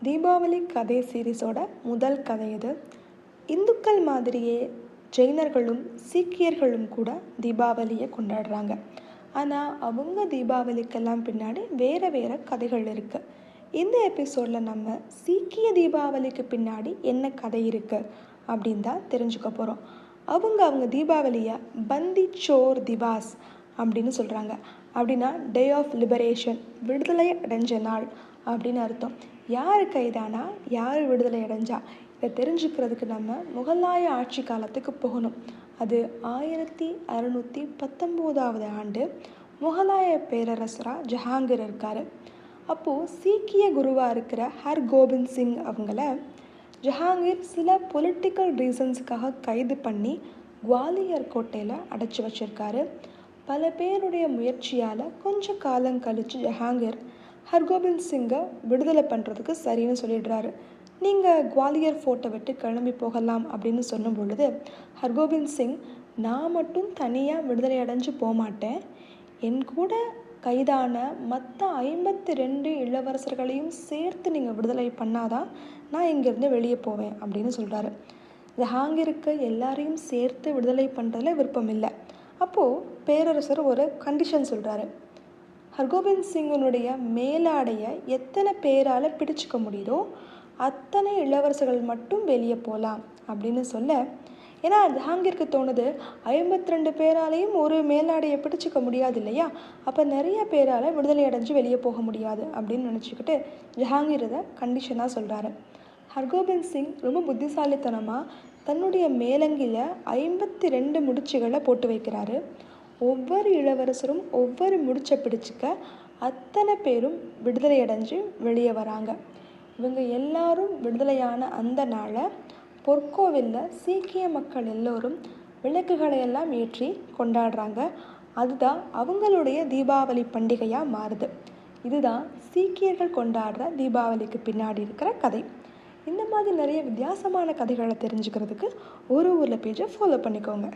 தீபாவளி கதை சீரீஸோட முதல் கதை இது. இந்துக்கள் மாதிரியே ஜெயினர்களும் சீக்கியர்களும் கூட தீபாவளியை கொண்டாடுறாங்க. ஆனால் அவங்க தீபாவளிக்கெல்லாம் பின்னாடி வேறு வேறு கதைகள் இருக்குது. இந்த எபிசோடில் நம்ம சீக்கிய தீபாவளிக்கு பின்னாடி என்ன கதை இருக்குது அப்படின்னு தான் தெரிஞ்சுக்க போகிறோம். அவங்க தீபாவளியை பந்தி சோர் திவாஸ் அப்படின்னு சொல்கிறாங்க. அப்படின்னா டே ஆஃப் லிபரேஷன், விடுதலை அடைஞ்ச நாள் அப்படின்னு அர்த்தம். யார் கைதானா, யார் விடுதலை அடைஞ்சா, இதை தெரிஞ்சுக்கிறதுக்கு நம்ம முகலாய ஆட்சி காலத்துக்கு போகணும். அது 1619 ஆண்டு. முகலாய பேரரசராக ஜஹாங்கீர் இருக்கார். அப்போது சீக்கிய குருவாக இருக்கிற ஹர்கோபிந்த் சிங் அவங்கள ஜஹாங்கீர் சில பொலிட்டிக்கல் ரீசன்ஸுக்காக கைது பண்ணி குவாலியர் கோட்டையில் அடைச்சி வச்சுருக்காரு. பல பேருடைய முயற்சியால் கொஞ்சம் காலம் கழித்து ஜஹாங்கீர் ஹர்கோபிந்த் சிங்கை விடுதலை பண்ணுறதுக்கு சரின்னு சொல்லிடுறாரு. நீங்கள் குவாலியர் ஃபோர்ட்டை விட்டு கிளம்பி போகலாம் அப்படின்னு சொன்ன பொழுது ஹர்கோபிந்த் சிங், நான் மட்டும் தனியாக விடுதலை அடைஞ்சு போகமாட்டேன், என் கூட கைதான மற்ற 52 இளவரசர்களையும் சேர்த்து நீங்கள் விடுதலை பண்ணாதான் நான் இங்கேருந்து வெளியே போவேன் அப்படின்னு சொல்கிறாரு. ஜஹாங்கீருக்கு எல்லாரையும் சேர்த்து விடுதலை பண்ணுறதுல விருப்பம் இல்லை. அப்போது பேரரசர் ஒரு கண்டிஷன் சொல்கிறாரு. ஹர்கோபிந்த் சிங்கனுடைய மேலாடையை எத்தனை பேரால் பிடிச்சிக்க முடியுதோ அத்தனை இளவரசர்கள் மட்டும் வெளியே போகலாம் அப்படின்னு சொல்ல, ஏன்னா ஜஹாங்கீருக்கு தோணுது 52 பேராலையும் ஒரு மேலாடையை பிடிச்சிக்க முடியாது இல்லையா, அப்போ நிறைய பேரால் விடுதலை அடைஞ்சு வெளியே போக முடியாது அப்படின்னு நினச்சிக்கிட்டு ஜஹாங்கீர் இதை கண்டிஷனாக சொல்கிறாரு. ஹர்கோபிந்த் சிங் ரொம்ப புத்திசாலித்தனமாக தன்னுடைய மேலங்கில 52 முடிச்சுகளை போட்டு வைக்கிறாரு. ஒவ்வொரு இளவரசரும் ஒவ்வொரு முடிச்சை பிடிச்சிக்க அத்தனை பேரும் விடுதலை அடைஞ்சு வெளியே வராங்க. இவங்க எல்லாரும் விடுதலையான அந்த நாளை பொற்கோவிலில் சீக்கிய மக்கள் எல்லோரும் விளக்குகளை எல்லாம் ஏற்றி கொண்டாடுறாங்க. அதுதான் அவங்களுடைய தீபாவளி பண்டிகையாக மாறுது. இதுதான் சீக்கியர்கள் கொண்டாடுற தீபாவளிக்கு பின்னாடி இருக்கிற கதை. இந்த மாதிரி நிறைய வித்தியாசமான கதைகளை தெரிஞ்சுக்கிறதுக்கு ஒரு ஊரில் பேஜை ஃபாலோ பண்ணிக்கோங்க.